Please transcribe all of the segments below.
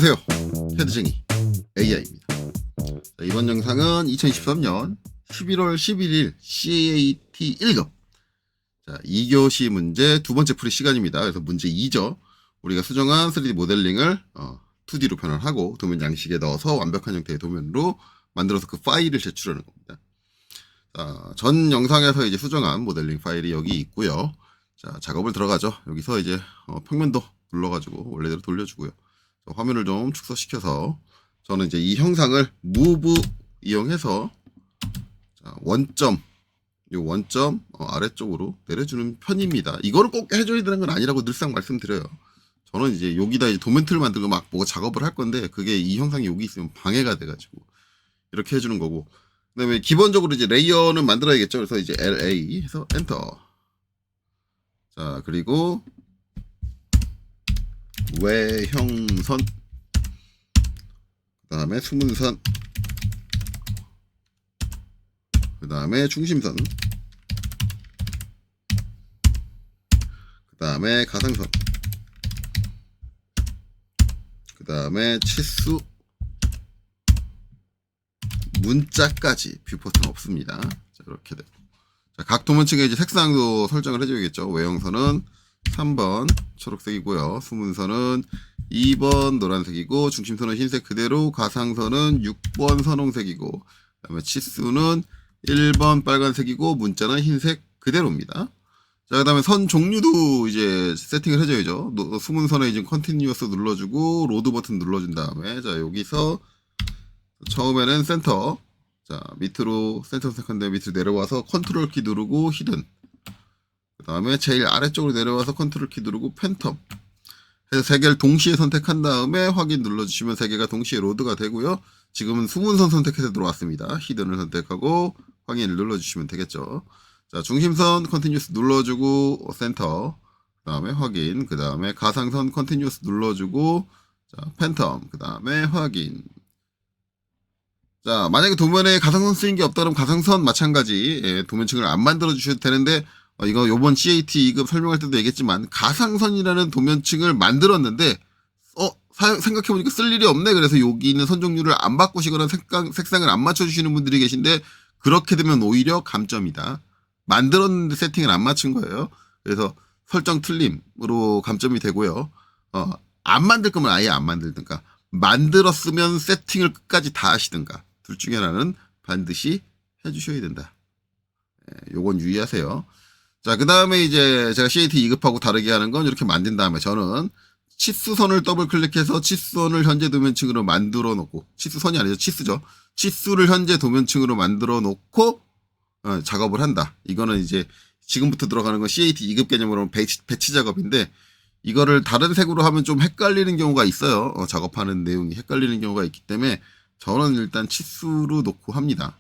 안녕하세요. 헤드쟁이 AI입니다. 이번 영상은 2023년 11월 11일 CAT 1급 2교시 문제 두 번째 풀이 시간입니다. 그래서 문제 2죠. 우리가 수정한 3D 모델링을 2D로 변환하고 도면 양식에 넣어서 완벽한 형태의 도면으로 만들어서 그 파일을 제출하는 겁니다. 전 영상에서 이제 수정한 모델링 파일이 여기 있고요. 자, 작업을 들어가죠. 여기서 이제 평면도 눌러가지고 원래대로 돌려주고요. 화면을 좀 축소시켜서 저는 이제 이 형상을 move 이용해서 원점 아래쪽으로 내려주는 편입니다. 이거를 꼭 해줘야 되는 건 아니라고 늘상 말씀드려요. 저는 이제 여기다 이제 도면틀 만들고 막 뭐가 작업을 할 건데 그게 이 형상이 여기 있으면 방해가 돼가지고 이렇게 해주는 거고, 그다음에 기본적으로 이제 레이어는 만들어야겠죠. 그래서 이제 LA 해서 엔터. 자, 그리고 외형선, 그 다음에 수문선, 그 다음에 중심선, 그 다음에 가상선, 그 다음에 치수, 문자까지 뷰 버튼 없습니다. 자, 이렇게 되고. 자, 각 도면층에 이제 색상도 설정을 해줘야겠죠. 외형선은 3번 초록색이고요. 수문선은 2번 노란색이고, 중심선은 흰색 그대로, 가상선은 6번 선홍색이고, 그 다음에 치수는 1번 빨간색이고, 문자는 흰색 그대로입니다. 자, 그 다음에 선 종류도 이제 세팅을 해줘야죠. 수문선에 이제 컨티뉴어스 눌러주고, 로드 버튼 눌러준 다음에, 자, 여기서 처음에는 센터, 자, 밑으로 센터 선택한 다음에 밑으로 내려와서 컨트롤 키 누르고 히든, 그 다음에 제일 아래쪽으로 내려와서 컨트롤 키 누르고 팬텀 해서 세 개를 동시에 선택한 다음에 확인 눌러주시면 세 개가 동시에 로드가 되고요. 지금은 수문선 선택해서 들어왔습니다. 히든을 선택하고 확인을 눌러주시면 되겠죠. 자, 중심선 컨티뉴스 눌러주고 센터, 그 다음에 확인, 그 다음에 가상선 컨티뉴스 눌러주고, 자, 팬텀, 그 다음에 확인. 자, 만약에 도면에 가상선 쓰인 게 없다 그러면 가상선 마찬가지 도면층을 안 만들어 주셔도 되는데, 이거 요번 CAT 2급 설명할 때도 얘기했지만 가상선이라는 도면층을 만들었는데 생각해보니까 쓸 일이 없네. 그래서 여기 있는 선 종류를 안 바꾸시거나 색상을 안 맞춰주시는 분들이 계신데, 그렇게 되면 오히려 감점이다. 만들었는데 세팅을 안 맞춘 거예요. 그래서 설정 틀림으로 감점이 되고요. 안 만들 거면 아예 안 만들든가, 만들었으면 세팅을 끝까지 다 하시든가, 둘 중에 하나는 반드시 해주셔야 된다. 요건 유의하세요. 자, 그 다음에 이제 제가 CAT 2급하고 다르게 하는 건 이렇게 만든 다음에 저는 치수선을 더블 클릭해서 치수선을 현재 도면층으로 만들어 놓고, 치수선이 아니죠. 치수죠. 치수를 현재 도면층으로 만들어 놓고 작업을 한다. 이거는 이제 지금부터 들어가는 건 CAT 2급 개념으로 배치 작업인데, 이거를 다른 색으로 하면 좀 헷갈리는 경우가 있어요. 작업하는 내용이 헷갈리는 경우가 있기 때문에 저는 일단 치수로 놓고 합니다.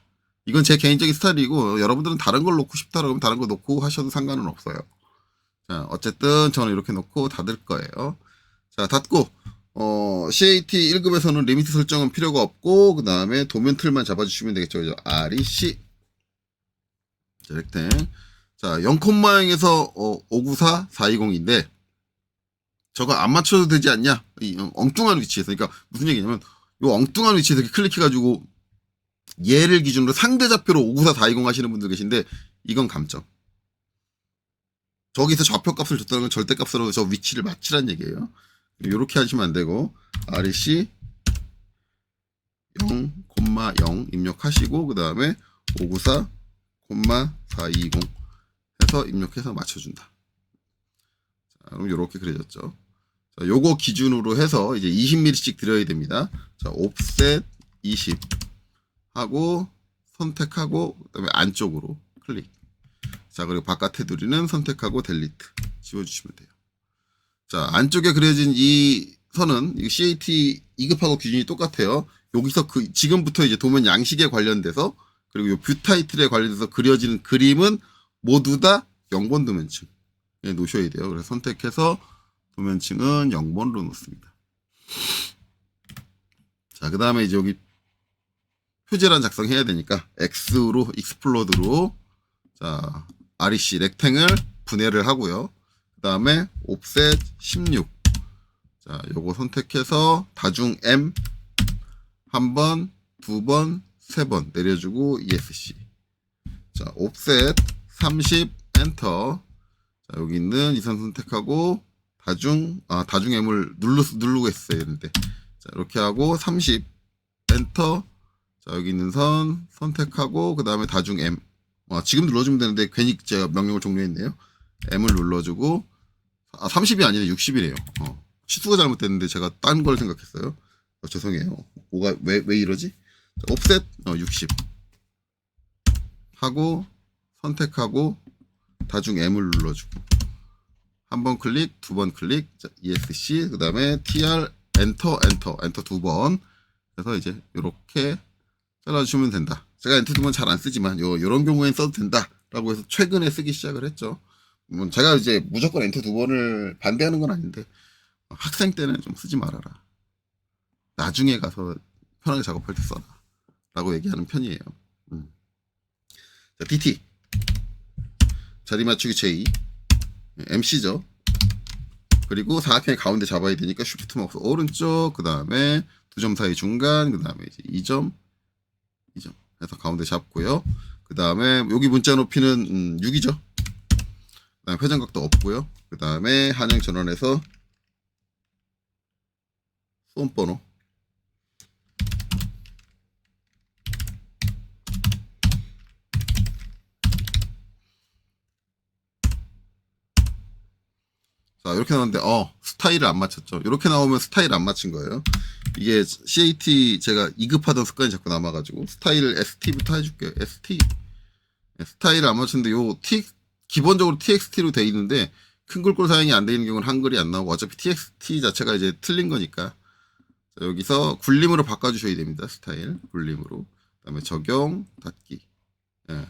이건 제 개인적인 스타일이고, 여러분들은 다른 걸 놓고 싶다 그러면 다른 거 놓고 하셔도 상관은 없어요. 자, 어쨌든 저는 이렇게 놓고 닫을 거예요. 자, 닫고 CAT 1급에서는 리미트 설정은 필요가 없고, 그 다음에 도면 틀만 잡아주시면 되겠죠. 그죠? REC 자, 렉탱. 자, 0,0에서 594 420인데 저거 안 맞춰도 되지 않냐? 이 엉뚱한 위치에서. 그러니까 무슨 얘기냐면, 이 엉뚱한 위치에서 이렇게 클릭해가지고 얘를 기준으로 상대 좌표로 594 420 하시는 분들 계신데, 이건 감점. 저기서 좌표값을 줬다는 건 절대값으로 저 위치를 맞추란 얘기예요. 이렇게 하시면 안 되고, REC 0,0 입력하시고, 그 다음에 594 420 해서 입력해서 맞춰준다. 자, 그럼 이렇게 그려졌죠. 자, 요거 기준으로 해서 이제 20mm씩 들여야 됩니다. 자, 옵셋 20 하고 선택하고, 그다음에 안쪽으로 클릭. 자, 그리고 바깥 테두리는 선택하고 델리트 지워주시면 돼요. 자, 안쪽에 그려진 이 선은 이 CAT 2급하고 기준이 똑같아요. 여기서 지금부터 이제 도면 양식에 관련돼서, 그리고 요 뷰 타이틀에 관련돼서 그려지는 그림은 모두 다 0번 도면층 놓으셔야 돼요. 그래서 선택해서 도면층은 0번으로 놓습니다. 자, 그 다음에 이제 여기 표제란 작성해야 되니까 X로, 익스플로드로, 자, REC 렉탱을 분해를 하고요. 그 다음에 옵셋 16. 자, 자, 요거 선택해서 다중 M 한 번, 두 번, 세 번 내려주고 ESC. 자, 옵셋 30 엔터. 자, 여기 있는 이 선 선택하고 다중 M을 누르고 했어야 되는데. 자, 이렇게 하고 30 엔터. 자, 여기 있는 선 선택하고 그 다음에 다중 M. 지금 눌러주면 되는데 괜히 제가 명령을 종료했네요. M을 눌러주고 30이 아니라 60이래요. 치수가 잘못됐는데 제가 딴 걸 생각했어요. 죄송해요. 뭐가 왜 이러지? 자, 옵셋 60 하고 선택하고 다중 M을 눌러주고 한 번 클릭, 두 번 클릭, 자, ESC 그 다음에 TR 엔터 두 번. 그래서 이제 이렇게 잘라주시면 된다. 제가 엔터 두 번 잘 안 쓰지만 요런 경우엔 써도 된다라고 해서 최근에 쓰기 시작을 했죠. 제가 이제 무조건 엔터 두 번을 반대하는 건 아닌데 학생 때는 좀 쓰지 말아라. 나중에 가서 편하게 작업할 때 써라. 라고 얘기하는 편이에요. 자, DT. 자리 맞추기 J. MC죠. 그리고 사각형의 가운데 잡아야 되니까 Shift 마우스 오른쪽, 그 다음에 두 점 사이 중간, 그 다음에 이제 2점 해서 가운데 잡고요. 그 다음에 여기 문자 높이는 6이죠. 그 다음에 회전각도 없고요. 그 다음에 한영 전원에서 수험번호. 자, 이렇게 나오는데, 스타일을 안 맞췄죠. 이렇게 나오면 스타일 안 맞춘 거예요. 이게 CAT 제가 2급하던 습관이 자꾸 남아가지고, 스타일을 ST부터 해줄게요. ST. 스타일을 안 맞췄는데, 기본적으로 TXT로 돼 있는데, 큰 글꼴 사용이 안 되는 경우는 한글이 안 나오고, 어차피 TXT 자체가 이제 틀린 거니까. 자, 여기서 굴림으로 바꿔주셔야 됩니다. 스타일. 굴림으로. 그 다음에 적용, 닫기.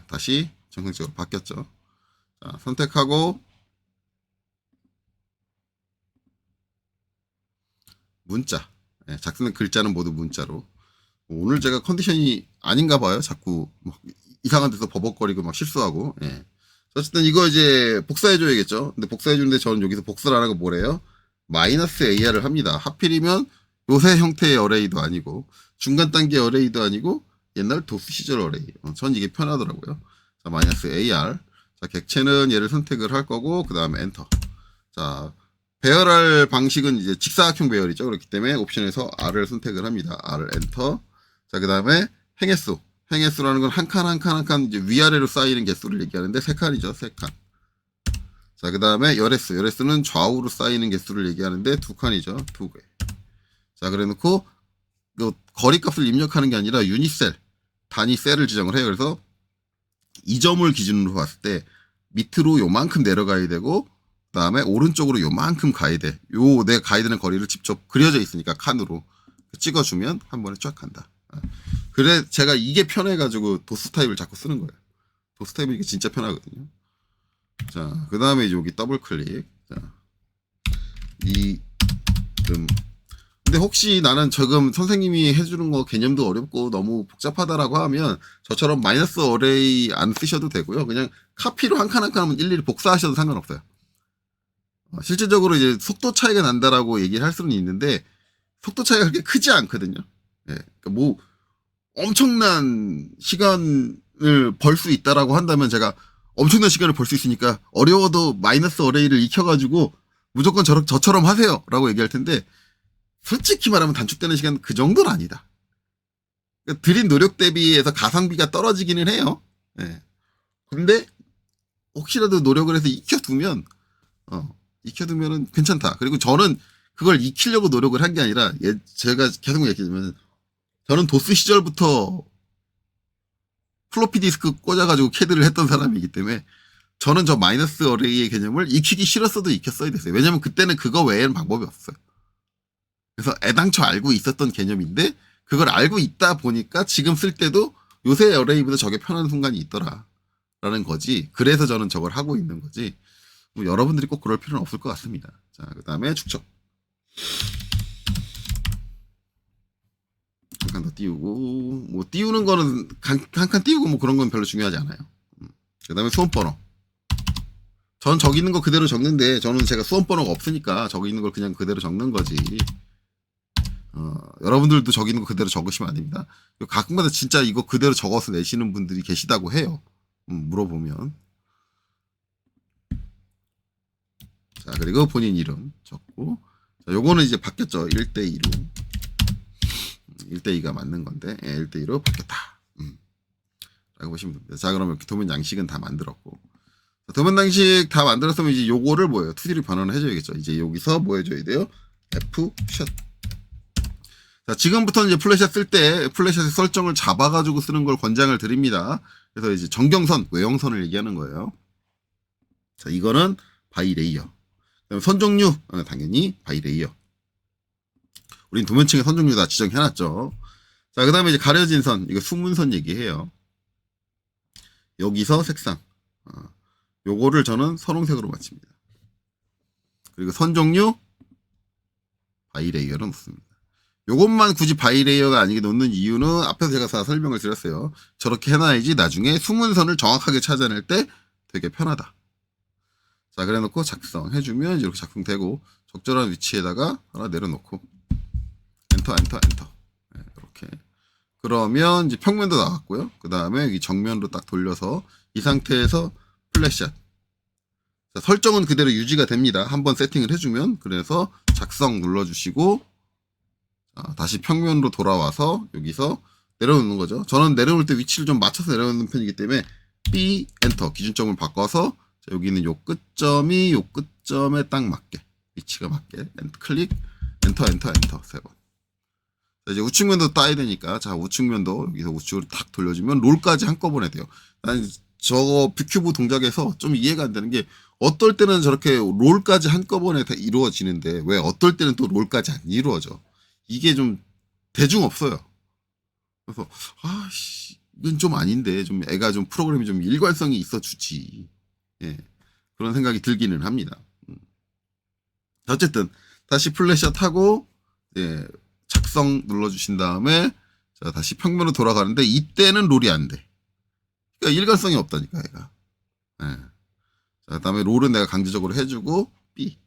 다시 정상적으로 바뀌었죠. 자, 선택하고, 문자. 작성된 글자는 모두 문자로. 오늘 제가 컨디션이 아닌가 봐요. 자꾸 막 이상한 데서 버벅거리고 막 실수하고. 어쨌든 이거 이제 복사해줘야겠죠. 근데 복사해주는데 저는 여기서 복사를 안 하고 뭐래요? 마이너스 AR을 합니다. 하필이면 요새 형태의 어레이도 아니고 중간 단계 어레이도 아니고 옛날 도스 시절 어레이. 전 이게 편하더라고요. 자, 마이너스 AR. 자, 객체는 얘를 선택을 할 거고 그 다음에 엔터. 자, 배열할 방식은 이제 직사각형 배열이죠. 그렇기 때문에 옵션에서 R을 선택을 합니다. R을 엔터. 자, 그 다음에 행해수. 행해수라는 건 한 칸 이제 위아래로 쌓이는 개수를 얘기하는데 3칸이죠. 3칸. 자, 그 다음에 열애수. 열애수는 좌우로 쌓이는 개수를 얘기하는데 2칸이죠. 2개. 자, 그래 놓고 거리값을 입력하는 게 아니라 유닛셀, 단위 셀을 지정을 해요. 그래서 이 점을 기준으로 봤을 때 밑으로 요만큼 내려가야 되고 그 다음에 오른쪽으로 요만큼 가야 돼. 내가 가야 되는 거리를 직접 그려져 있으니까 칸으로 찍어주면 한 번에 쫙 간다. 그래 제가 이게 편해가지고 도스 타입을 자꾸 쓰는 거예요. 도스 타입이 이게 진짜 편하거든요. 자, 그 다음에 여기 더블 클릭. 자, 근데 혹시 나는 지금 선생님이 해주는 거 개념도 어렵고 너무 복잡하다라고 하면 저처럼 마이너스 어레이 안 쓰셔도 되고요. 그냥 카피로 한 칸 한 칸 일일이 복사하셔도 상관없어요. 실질적으로 이제 속도 차이가 난다라고 얘기를 할 수는 있는데 속도 차이가 그렇게 크지 않거든요. 그러니까 뭐 엄청난 시간을 벌 수 있다라고 한다면 제가 엄청난 시간을 벌 수 있으니까 어려워도 마이너스 어레이를 익혀가지고 무조건 저처럼 하세요라고 얘기할 텐데 솔직히 말하면 단축되는 시간 그 정도는 아니다. 그러니까 들인 노력 대비해서 가성비가 떨어지기는 해요. 근데 혹시라도 노력을 해서 익혀두면은 괜찮다. 그리고 저는 그걸 익히려고 노력을 한 게 아니라 제가 계속 얘기하지만 저는 도스 시절부터 플로피 디스크 꽂아가지고 캐드를 했던 사람이기 때문에 저는 저 마이너스 어레이의 개념을 익히기 싫었어도 익혔어야 됐어요. 왜냐면 그때는 그거 외에는 방법이 없어요. 그래서 애당초 알고 있었던 개념인데 그걸 알고 있다 보니까 지금 쓸 때도 요새 어레이보다 저게 편한 순간이 있더라라는 거지. 그래서 저는 저걸 하고 있는 거지. 뭐 여러분들이 꼭 그럴 필요는 없을 것 같습니다. 자, 그 다음에 축척. 한 칸 더 띄우고, 뭐 띄우는 거는 한 칸 띄우고 뭐 그런 건 별로 중요하지 않아요. 그 다음에 수험번호. 전 저기 있는 거 그대로 적는데 저는 제가 수험 번호가 없으니까 저기 있는 걸 그냥 그대로 적는 거지. 여러분들도 저기 있는 거 그대로 적으시면 안 됩니다. 가끔가다 진짜 이거 그대로 적어서 내시는 분들이 계시다고 해요. 물어보면. 자, 그리고 본인 이름 적고. 자, 요거는 이제 바뀌었죠. 1대2로. 1대2가 맞는 건데, 1대2로 바뀌었다. 라고 보시면 됩니다. 자, 그러면 도면 양식은 다 만들었고. 자, 도면 양식 다 만들었으면 이제 요거를 뭐예요? 2D로 변환을 해줘야겠죠. 이제 여기서 뭐 해줘야 돼요? F샷. 자, 지금부터는 이제 플래시샷 쓸 때 플래시샷의 설정을 잡아가지고 쓰는 걸 권장을 드립니다. 그래서 이제 정경선, 외형선을 얘기하는 거예요. 자, 이거는 바이레이어. 그다음에 선 종류, 당연히 바이레이어. 우린 도면층에 선 종류 다 지정해놨죠. 자, 그 다음에 이제 가려진 선, 이거 숨은선 얘기해요. 여기서 색상. 요거를 저는 선홍색으로 맞춥니다. 그리고 선 종류, 바이레이어를 놓습니다. 요것만 굳이 바이레이어가 아니게 놓는 이유는 앞에서 제가 다 설명을 드렸어요. 저렇게 해놔야지 나중에 숨은 선을 정확하게 찾아낼 때 되게 편하다. 자, 그래 놓고 작성해주면 이렇게 작성되고 적절한 위치에다가 하나 내려놓고 엔터. 네, 이렇게. 그러면 이제 평면도 나왔고요. 그 다음에 여기 정면으로 딱 돌려서 이 상태에서 플래시샷. 자, 설정은 그대로 유지가 됩니다. 한번 세팅을 해주면. 그래서 작성 눌러주시고 자, 다시 평면으로 돌아와서 여기서 내려놓는 거죠. 저는 내려올 때 위치를 좀 맞춰서 내려놓는 편이기 때문에 B 엔터 기준점을 바꿔서 자, 여기는 요 끝점이 요 끝점에 딱 맞게 위치가 맞게 클릭 엔터 3번. 자, 이제 우측면도 따야 되니까 자 우측면도 여기서 우측으로 탁 돌려주면 롤까지 한꺼번에 돼요. 난 저거 뷰큐브 동작에서 좀 이해가 안 되는 게 어떨 때는 저렇게 롤까지 한꺼번에 다 이루어지는데 왜 어떨 때는 또 롤까지 안 이루어져. 이게 좀 대중 없어요. 그래서 아씨 이건 좀 아닌데 좀 애가 좀 프로그램이 좀 일관성이 있어 주지. 예, 그런 생각이 들기는 합니다. 어쨌든 다시 플래시샷 하고 예, 작성 눌러주신 다음에 자 다시 평면으로 돌아가는데 이때는 롤이 안 돼. 그러니까 일관성이 없다니까 애가. 예. 자 그다음에 롤은 내가 강제적으로 해주고 B.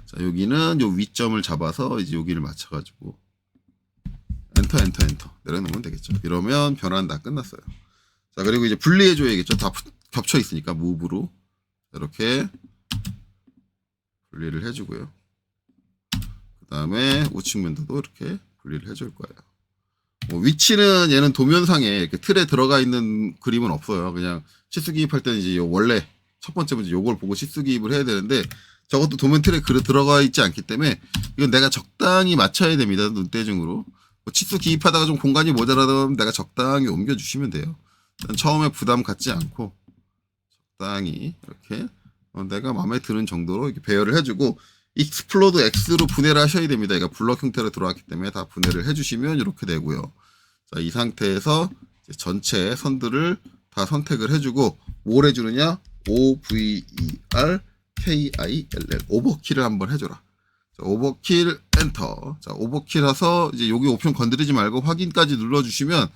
자 여기는 요 위점을 잡아서 이제 여기를 맞춰가지고 엔터 내려놓으면 되겠죠. 이러면 변환 다 끝났어요. 자 그리고 이제 분리해줘야겠죠. 다 겹쳐 있으니까 무브로 이렇게 분리를 해주고요. 그 다음에 우측면도도 이렇게 분리를 해줄 거예요. 뭐 위치는 얘는 도면상에 이렇게 틀에 들어가 있는 그림은 없어요. 그냥 치수 기입할 때는 이제 원래 첫 번째 문제 요걸 보고 치수 기입을 해야 되는데 저것도 도면 틀에 들어가 있지 않기 때문에 이건 내가 적당히 맞춰야 됩니다. 눈대중으로. 뭐 치수 기입하다가 좀 공간이 모자라면 내가 적당히 옮겨주시면 돼요. 처음에 부담 갖지 않고 적당히 이렇게 내가 마음에 드는 정도로 이렇게 배열을 해주고 익스플로드 X로 분해를 하셔야 됩니다. 그러니까 블럭 형태로 들어왔기 때문에 다 분해를 해주시면 이렇게 되고요. 자, 이 상태에서 이제 전체 선들을 다 선택을 해주고 뭘 해주느냐? OVER KILL 오버킬을 한번 해줘라. 자, 오버킬 엔터. 자, 오버킬 해서 이제 여기 옵션 건드리지 말고 확인까지 눌러주시면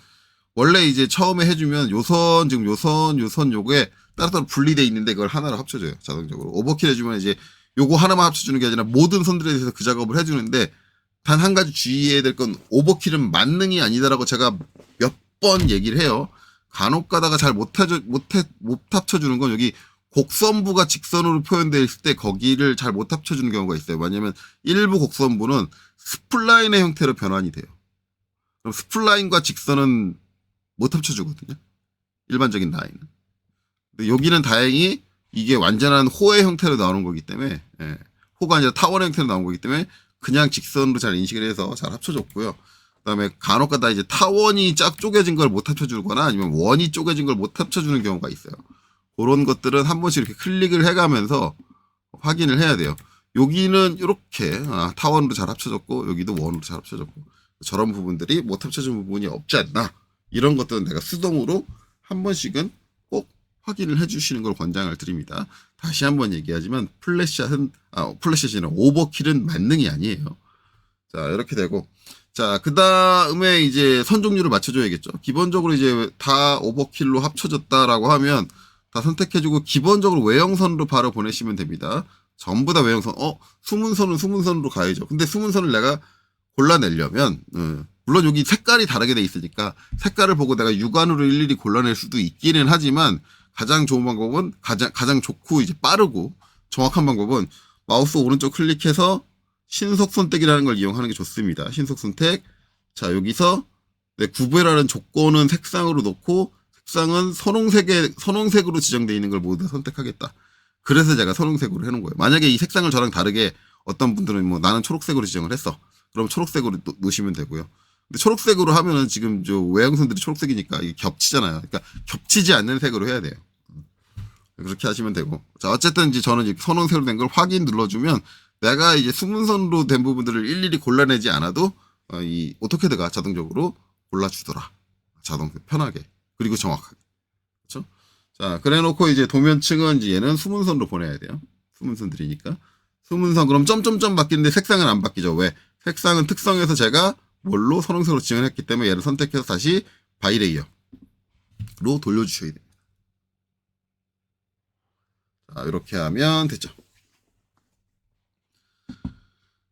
원래 이제 처음에 해주면 요선 지금 요선 요거에 따로따로 분리되어 있는데 그걸 하나로 합쳐줘요. 자동적으로. 오버킬 해주면 이제 요거 하나만 합쳐주는 게 아니라 모든 선들에 대해서 그 작업을 해주는데 단 한 가지 주의해야 될 건 오버킬은 만능이 아니다라고 제가 몇 번 얘기를 해요. 간혹 가다가 잘 못 합쳐주는 건 여기 곡선부가 직선으로 표현되어 있을 때 거기를 잘 못 합쳐주는 경우가 있어요. 왜냐면 일부 곡선부는 스플라인의 형태로 변환이 돼요. 그럼 스플라인과 직선은 못 합쳐주거든요. 일반적인 라인은. 근데 여기는 다행히 이게 완전한 호의 형태로 나오는 거기 때문에 예, 호가 아니라 타원의 형태로 나온 거기 때문에 그냥 직선으로 잘 인식을 해서 잘 합쳐줬고요. 그 다음에 간혹가다 이제 타원이 쫙 쪼개진 걸 못 합쳐주거나 아니면 원이 쪼개진 걸 못 합쳐주는 경우가 있어요. 그런 것들은 한 번씩 이렇게 클릭을 해가면서 확인을 해야 돼요. 여기는 이렇게 타원으로 잘 합쳐졌고 여기도 원으로 잘 합쳐졌고 저런 부분들이 못 합쳐진 부분이 없지 않나 이런 것들은 내가 수동으로 한 번씩은 꼭 확인을 해주시는 걸 권장을 드립니다. 다시 한번 얘기하지만 플래시샷이 아니라 오버킬은 만능이 아니에요. 자 이렇게 되고 자 그 다음에 이제 선 종류를 맞춰줘야겠죠. 기본적으로 이제 다 오버킬로 합쳐졌다라고 하면 다 선택해주고 기본적으로 외형선으로 바로 보내시면 됩니다. 전부 다 외형선. 숨은 선은 숨은 선으로 가야죠. 근데 숨은 선을 내가 골라내려면 물론 여기 색깔이 다르게 돼 있으니까 색깔을 보고 내가 육안으로 일일이 골라낼 수도 있기는 하지만 가장 좋은 방법은 가장 좋고 이제 빠르고 정확한 방법은 마우스 오른쪽 클릭해서 신속 선택이라는 걸 이용하는 게 좋습니다. 신속 선택. 자, 여기서 내 구별하는 조건은 색상으로 놓고 색상은 선홍색으로 지정되어 있는 걸 모두 다 선택하겠다. 그래서 제가 선홍색으로 해놓은 거예요. 만약에 이 색상을 저랑 다르게 어떤 분들은 뭐 나는 초록색으로 지정을 했어. 그럼 초록색으로 놓으시면 되고요. 근데 초록색으로 하면은 지금 저 외형선들이 초록색이니까 이게 겹치잖아요. 그러니까 겹치지 않는 색으로 해야 돼요. 그렇게 하시면 되고. 자, 어쨌든 이제 저는 이제 선홍색으로 된 걸 확인 눌러주면 내가 이제 숨은선으로 된 부분들을 일일이 골라내지 않아도 이 오토캐드가 자동적으로 골라주더라. 편하게. 그리고 정확하게. 그렇죠? 자, 그래 놓고 이제 도면층은 이제 얘는 숨은선으로 보내야 돼요. 숨은선들이니까. 숨은선 그럼 점점점 바뀌는데 색상은 안 바뀌죠. 왜? 색상은 특성에서 제가 뭘로 선홍색으로 지정을 했기 때문에 얘를 선택해서 다시 바이레이어로 돌려주셔야 돼요. 자, 이렇게 하면 됐죠.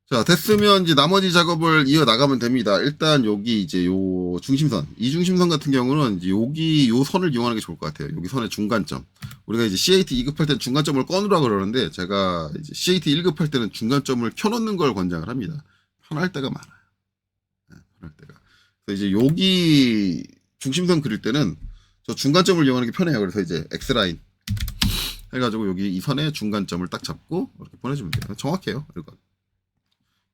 자, 됐으면 이제 나머지 작업을 이어 나가면 됩니다. 일단 여기 이제 요 중심선, 이 중심선 같은 경우는 이제 여기 요 선을 이용하는 게 좋을 것 같아요. 여기 선의 중간점. 우리가 이제 CAT 2급할 때는 중간점을 꺼놓으라 그러는데 제가 이제 CAT 1급할 때는 중간점을 켜놓는 걸 권장을 합니다. 편할 때가 많아요. 네, 편할 때가. 그래서 이제 여기 중심선 그릴 때는 저 중간점을 이용하는 게 편해요. 그래서 이제 X라인 해가지고 여기 이 선의 중간점을 딱 잡고 이렇게 보내주면 돼요. 정확해요. 이거.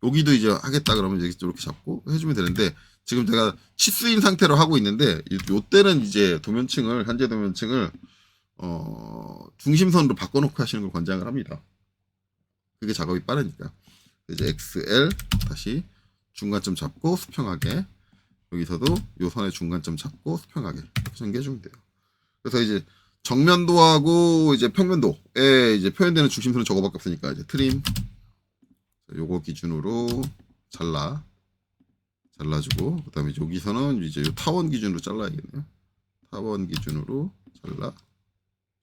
여기도 이제 하겠다 그러면 이렇게 잡고 해주면 되는데 지금 제가 치수인 상태로 하고 있는데 요때는 이제 도면층을 현재 도면층을 중심선으로 바꿔놓고 하시는 걸 권장을 합니다. 그게 작업이 빠르니까. 이제 XL 다시 중간점 잡고 수평하게 여기서도 요 선의 중간점 잡고 수평하게 이렇게 전개해주면 돼요. 그래서 이제 정면도하고 이제 평면도에 이제 표현되는 중심선은 저거밖에 없으니까 이제 트림 요거 기준으로 잘라주고 그다음에 여기서는 이제 요 타원 기준으로 잘라야겠네요. 타원 기준으로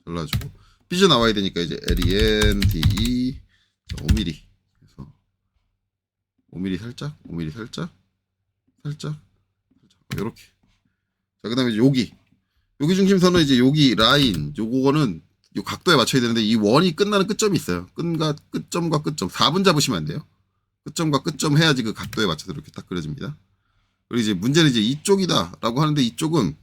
잘라주고 삐져 나와야 되니까 이제 LEN, DE 5mm 그래서 5mm 살짝 이렇게. 자, 그다음에 여기 중심선은 이제 여기 라인 요거는 요 각도에 맞춰야 되는데 이 원이 끝나는 끝점이 있어요. 끝점과 끝점 4분 잡으시면 안 돼요. 끝점과 끝점 해야지 그 각도에 맞춰서 이렇게 딱 그려집니다. 그리고 이제 문제는 이제 이쪽이다라고 하는데 이쪽은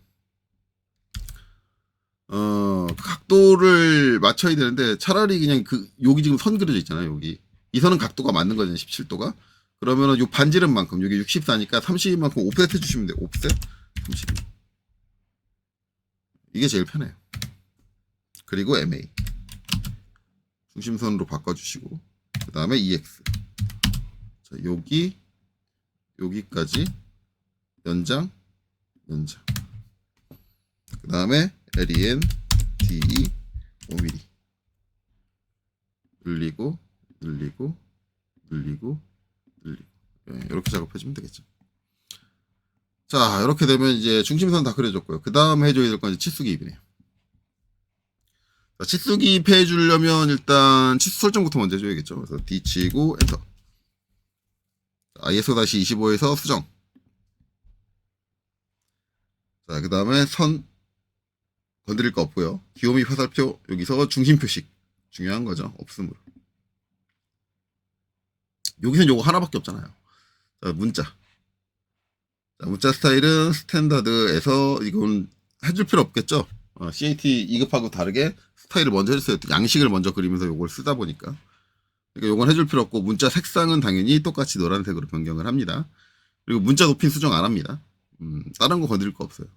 각도를 맞춰야 되는데 차라리 그냥 여기 지금 선 그려져 있잖아요. 여기 이 선은 각도가 맞는 거잖아요. 17도가. 그러면은 요 반지름만큼 여기 64니까 30만큼 옵셋 해주시면 돼요. 옵셋 32. 이게 제일 편해요. 그리고 MA 중심선으로 바꿔주시고 그 다음에 EX 자, 여기까지 연장 그 다음에 LEN DE 5mm 늘리고 네, 이렇게 작업해주면 되겠죠. 자, 이렇게 되면 이제 중심선 다 그려줬고요. 그 다음 해줘야 될 건 이제 치수 기입이네요. 자, 치수 기입해 주려면 일단 치수 설정부터 먼저 해줘야겠죠. 그래서 D 치고 엔터. ISO-25에서 수정. 자, 그 다음에 선 건드릴 거 없고요. 기호미 화살표 여기서 중심 표식 중요한 거죠. 없음으로. 여기서는 요거 하나밖에 없잖아요. 자, 문자. 자, 문자 스타일은 스탠다드에서 이건 해줄 필요 없겠죠. CAT 2급하고 다르게 스타일을 먼저 해주세요. 양식을 먼저 그리면서 요걸 쓰다 보니까. 그러니까 요건 해줄 필요 없고 문자 색상은 당연히 똑같이 노란색으로 변경을 합니다. 그리고 문자 높이는 수정 안 합니다. 다른 거 건드릴 거 없어요.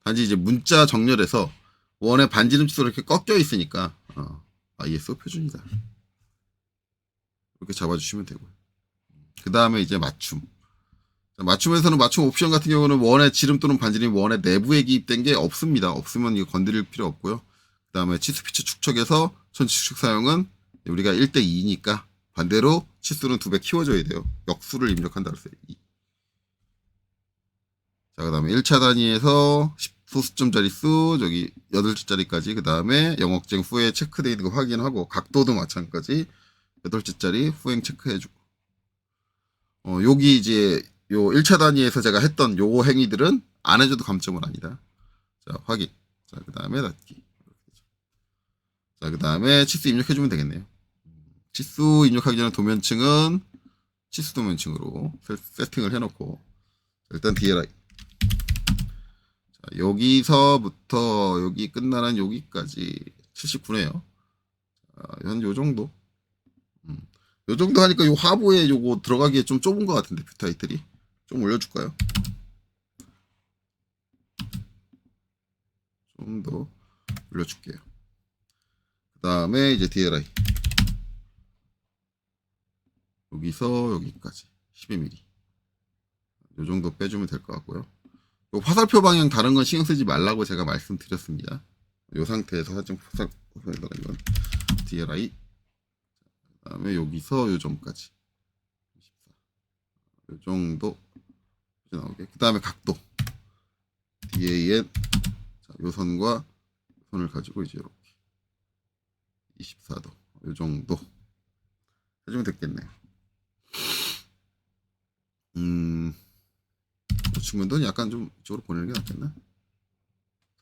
단지 이제 문자 정렬에서 원의 반지름 치수로 이렇게 꺾여 있으니까 ISO 표준이다. 이렇게 잡아주시면 되고요. 그 다음에 이제 맞춤. 맞춤에서는 맞춤 옵션 같은 경우는 원의 지름 또는 반지름이 원의 내부에 기입된 게 없습니다. 없으면 이거 건드릴 필요 없고요. 그 다음에 치수 피처 축척에서 전치 축척 사용은 우리가 1:2니까 반대로 치수는 2배 키워줘야 돼요. 역수를 입력한다 그랬어요. 2. 자, 그 다음에 1차 단위에서 소수점 자릿수 저기 8자리까지 그 다음에 영억쟁 후에 체크돼 있는 거 확인하고 각도도 마찬가지 8자리 후행 체크해주고 여기 이제 요 1차 단위에서 제가 했던 요 행위들은 안 해줘도 감점은 아니다. 자 확인. 자 그 다음에 닫기. 자 그 다음에 치수 입력해주면 되겠네요. 치수 입력하기 전에 도면층은 치수 도면층으로 세팅을 해놓고 일단 DLI 자, 여기서부터 여기 끝나는 여기까지 79네요. 한 요정도 요 정도 하니까 요 하부에 요거 들어가기에 좀 좁은 것 같은데 뷰 타이틀이 좀 올려줄까요? 좀 더 올려줄게요. 그 다음에 이제 DLI 여기서 여기까지 12mm 요 정도 빼주면 될 것 같고요. 요 화살표 방향 다른 건 신경 쓰지 말라고 제가 말씀드렸습니다. 요 상태에서 살짝 화살표에다가 이건 DLI 그 다음에 여기서 요 점까지 24. 요 정도 나오게. 그 다음에 각도 DAN 자, 요 선과 요 선을 가지고 이제 이렇게 24도 요 정도 해주면 됐겠네요. 우측면도는 약간 좀 이쪽으로 보내는 게 낫겠나?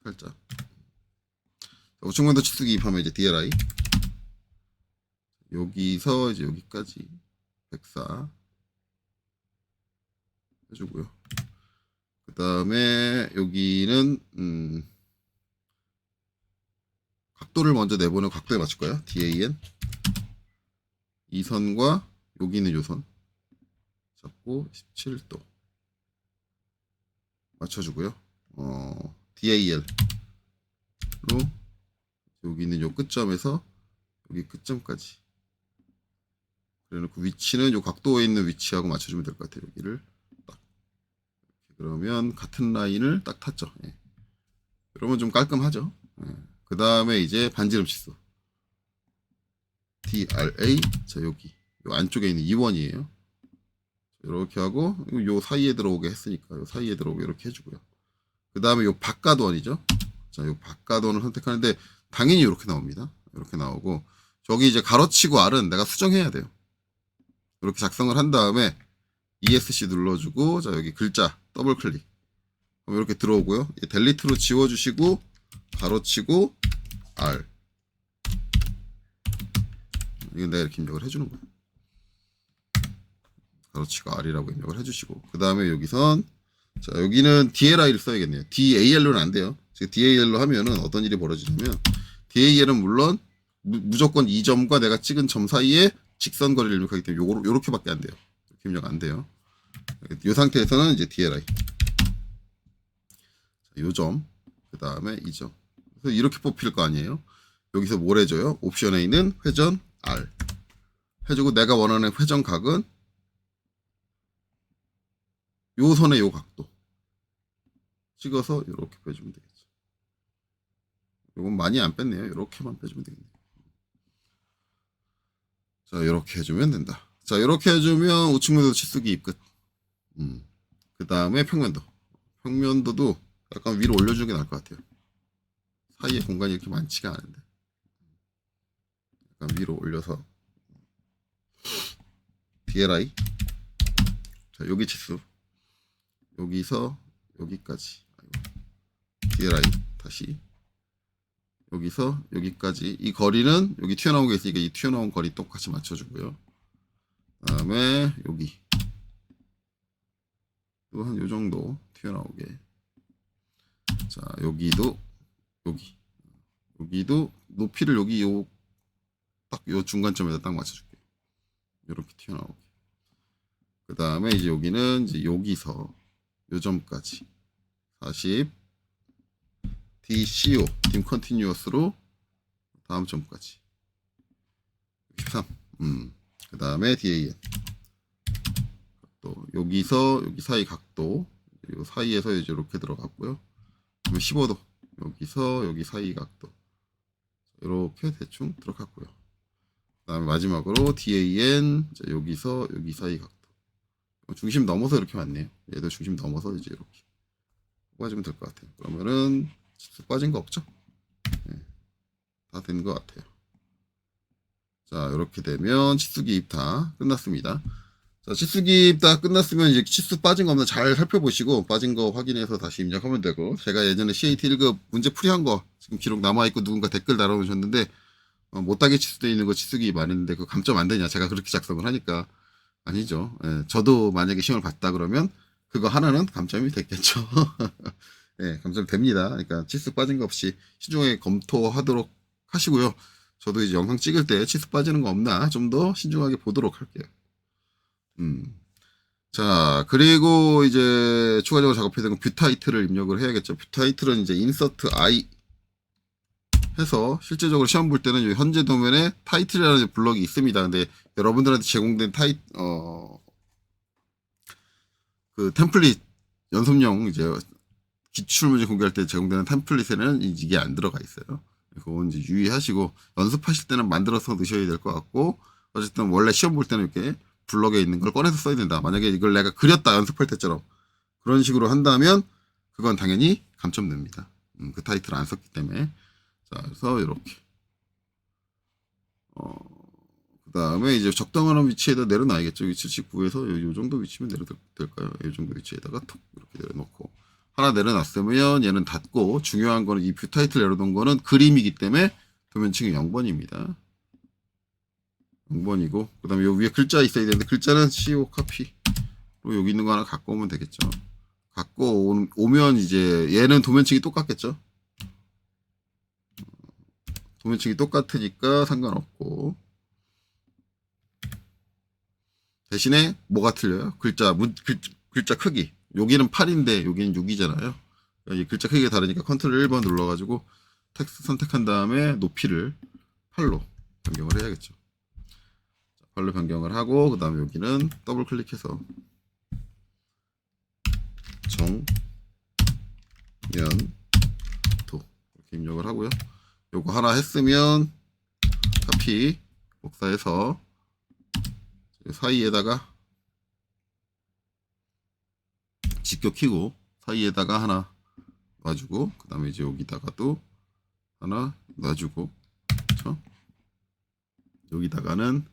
살짝. 우측면도 치수기 입하면 이제 DLI 여기서 이제 여기까지 104 해주고요. 그 다음에 여기는 각도를 먼저 내보는 각도에 맞출 거예요. DAN 이 선과 여기 있는 요 선 잡고 17도 맞춰주고요. DAL로 여기 있는 요 끝점에서 여기 끝점까지 그래놓고 위치는 요 각도에 있는 위치하고 맞춰주면 될 것 같아요. 여기를 딱 그러면 같은 라인을 딱 탔죠. 예. 그러면 좀 깔끔하죠. 예. 그 다음에 이제 반지름 치수 DRA 자 여기 요 안쪽에 있는 2원이에요. 이렇게 하고 요 사이에 들어오게 했으니까 요 사이에 들어오게 이렇게 해주고요. 그 다음에 요 바깥원이죠. 자, 요 바깥원을 선택하는데 당연히 이렇게 나옵니다. 이렇게 나오고 저기 이제 가로치고 R은 내가 수정해야 돼요. 이렇게 작성을 한 다음에 ESC 눌러주고 자 여기 글자 더블 클릭 그럼 이렇게 들어오고요. 델리트로 지워주시고 가로치고 R 이건 내가 이렇게 입력을 해주는 거예요. 가로치고 R이라고 입력을 해주시고 그 다음에 여기선 자 여기는 DLI를 써야겠네요. DAL로는 안 돼요. DAL로 하면은 어떤 일이 벌어지냐면 DAL은 물론 무조건 이 점과 내가 찍은 점 사이에 직선 거리를 입력하기 때문에 요렇게밖에 안 돼요. 이렇게 입력 안 돼요. 이 상태에서는 이제 DLI 요 점 그 다음에 이 점 그래서 이렇게 뽑힐 거 아니에요. 여기서 뭘 해줘요? 옵션에 있는 회전 R 해주고 내가 원하는 회전 각은 요 선의 요 각도 찍어서 이렇게 빼주면 되겠죠. 요건 많이 안 뺐네요. 이렇게만 빼주면 되겠네요. 자 이렇게 해주면 된다. 자 이렇게 해주면 우측면도 치수기 입 끝. 그 다음에 평면도도 약간 위로 올려주는 게 나을 것 같아요. 사이에 공간이 이렇게 많지가 않은데 약간 위로 올려서 DLI 자 여기 치수 여기서 여기까지 DLI 다시 여기서 여기까지 이 거리는 여기 튀어나온 게 있으니까 이 튀어나온 거리 똑같이 맞춰주고요. 그 다음에 여기 또 한 요정도 튀어나오게 자 여기도 여기도 높이를 여기 딱 요 중간점에다 딱 맞춰줄게요. 이렇게 튀어나오게 그 다음에 이제 여기는 이제 여기서 요 점까지 40 DCO dim continuous로 다음 점까지 13 그 다음에 DAN 또 여기서 여기 사이 각도 요 사이에서 이제 이렇게 들어갔고요. 그러면 15도 여기서 여기 사이 각도 이렇게 대충 들어갔고요. 그 다음에 마지막으로 DAN 자, 여기서 여기 사이 각도 중심 넘어서 이렇게 왔네요. 얘도 중심 넘어서 이제 이렇게 빠지면 될 것 같아요. 그러면은 치수 빠진 거 없죠? 네, 다 된 것 같아요. 자, 이렇게 되면 치수 기입 다 끝났습니다. 자, 치수 기입 다 끝났으면 이제 치수 빠진 거 없나 잘 살펴보시고 빠진 거 확인해서 다시 입력하면 되고, 제가 예전에 CAT 1급 문제 풀이한 거 지금 기록 남아있고 누군가 댓글 달아놓으셨는데 못하게 치수되어 있는 거 치수 기입 안 했는데 그 감점 안 되냐, 제가 그렇게 작성을 하니까 아니죠. 예, 저도 만약에 시험을 봤다 그러면 그거 하나는 감점이 됐겠죠. 예, 감점 됩니다. 그러니까 치수 빠진 거 없이 신중하게 검토하도록 하시고요. 저도 이제 영상 찍을 때 치수 빠지는 거 없나 좀 더 신중하게 보도록 할게요. 자, 그리고 이제 추가적으로 작업해야 되는 뷰 타이틀을 입력을 해야겠죠. 뷰 타이틀은 이제 인서트 I 해서 실제적으로 시험 볼 때는 현재 도면에 타이틀이라는 블럭이 있습니다. 근데 여러분들한테 제공된 그 템플릿 연습용 이제 기출문제 공개할 때 제공되는 템플릿에는 이게 안 들어가 있어요. 그건 이제 유의하시고 연습하실 때는 만들어서 넣으셔야 될 것 같고, 어쨌든 원래 시험 볼 때는 이렇게 블럭에 있는 걸 꺼내서 써야 된다. 만약에 이걸 내가 그렸다 연습할 때처럼 그런 식으로 한다면 그건 당연히 감점됩니다. 그 타이틀 안 썼기 때문에. 자, 그래서 이렇게 그 다음에 이제 적당한 위치에다 내려놔야겠죠. 79에서 요 정도 위치면 내려도 될까요? 이 정도 위치에다가 톡 이렇게 내려놓고, 하나 내려놨으면 얘는 닫고, 중요한 거는 이 뷰 타이틀 내려놓은 거는 그림이기 때문에 도면층이 0번입니다. 0번이고, 그 다음에 요 위에 글자 있어야 되는데 글자는 CO 카피로 여기 있는 거 하나 갖고 오면 되겠죠. 갖고 오면 이제 얘는 도면층이 똑같겠죠. 도면층이 똑같으니까 상관없고, 대신에 뭐가 틀려요? 글자 크기. 여기는 8인데 여기는 6이잖아요. 이 글자 크기가 다르니까 컨트롤 1번 눌러가지고 텍스트 선택한 다음에 높이를 8로 변경을 해야겠죠. 8로 변경을 하고, 그 다음에 여기는 더블 클릭해서 정연도 이렇게 입력을 하고요. 요거 하나 했으면 카피 복사해서 사이에다가 직격키고 사이에다가 하나 놔주고, 그 다음에 이제 여기다가도 하나 놔주고, 그렇죠? 여기다가는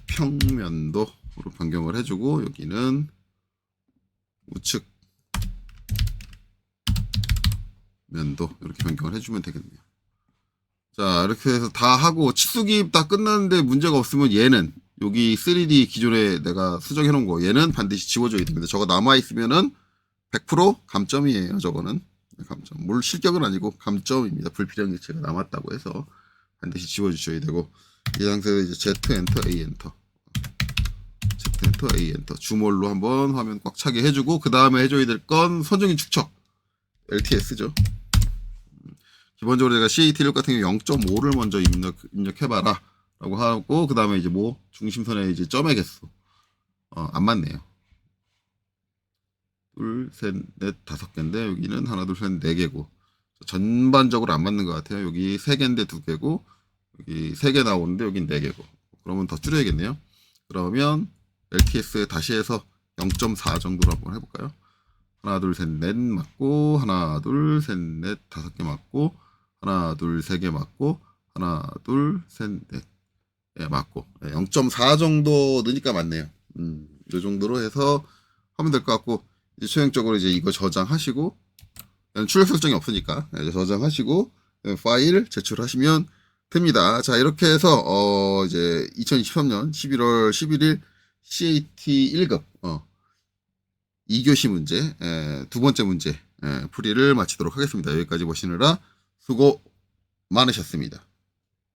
평면도로 변경을 해주고, 여기는 우측 면도 이렇게 변경을 해주면 되겠네요. 자, 이렇게 해서 다 하고 치수 기입 다 끝났는데 문제가 없으면 얘는 여기 3D 기존에 내가 수정해 놓은 거 얘는 반드시 지워줘야 됩니다. 저거 남아있으면은 100% 감점이에요. 저거는 감점. 물 실격은 아니고 감점입니다. 불필요한 개체가 남았다고 해서 반드시 지워주셔야 되고, 이 상태에서 이제 Z 엔터 A 엔터 Z 엔터 A 엔터 주몰로 한번 화면 꽉 차게 해주고, 그 다음에 해줘야 될 건 선정인 축척 LTS죠. 기본적으로 제가 CAT 1 같은 경우 0.5를 먼저 입력해봐라 라고 하고, 그 다음에 이제 뭐 중심선의 이제 점의 개수 안 맞네요. 둘, 셋, 넷, 5개인데 여기는 하나, 둘, 셋, 4개고 전반적으로 안 맞는 것 같아요. 여기 3개인데 2개고 여기 3개 나오는데 여긴 4개고. 그러면 더 줄여야겠네요. 그러면 LTS 다시 해서 0.4 정도로 한번 해볼까요? 하나, 둘, 셋, 넷 맞고, 하나, 둘, 셋, 넷, 5개 맞고, 하나, 둘, 3개 맞고, 하나, 둘, 셋, 넷. 예, 맞고. 0.4 정도 넣으니까 맞네요. 이 정도로 해서 하면 될 것 같고, 이제 최종적으로 이제 이거 저장하시고, 출력 설정이 없으니까, 이제 저장하시고, 파일 제출하시면 됩니다. 자, 이렇게 해서, 이제 2023년 11월 11일 CAT 1급, 2교시 문제, 두 번째 문제, 풀이를 마치도록 하겠습니다. 여기까지 보시느라 수고 많으셨습니다.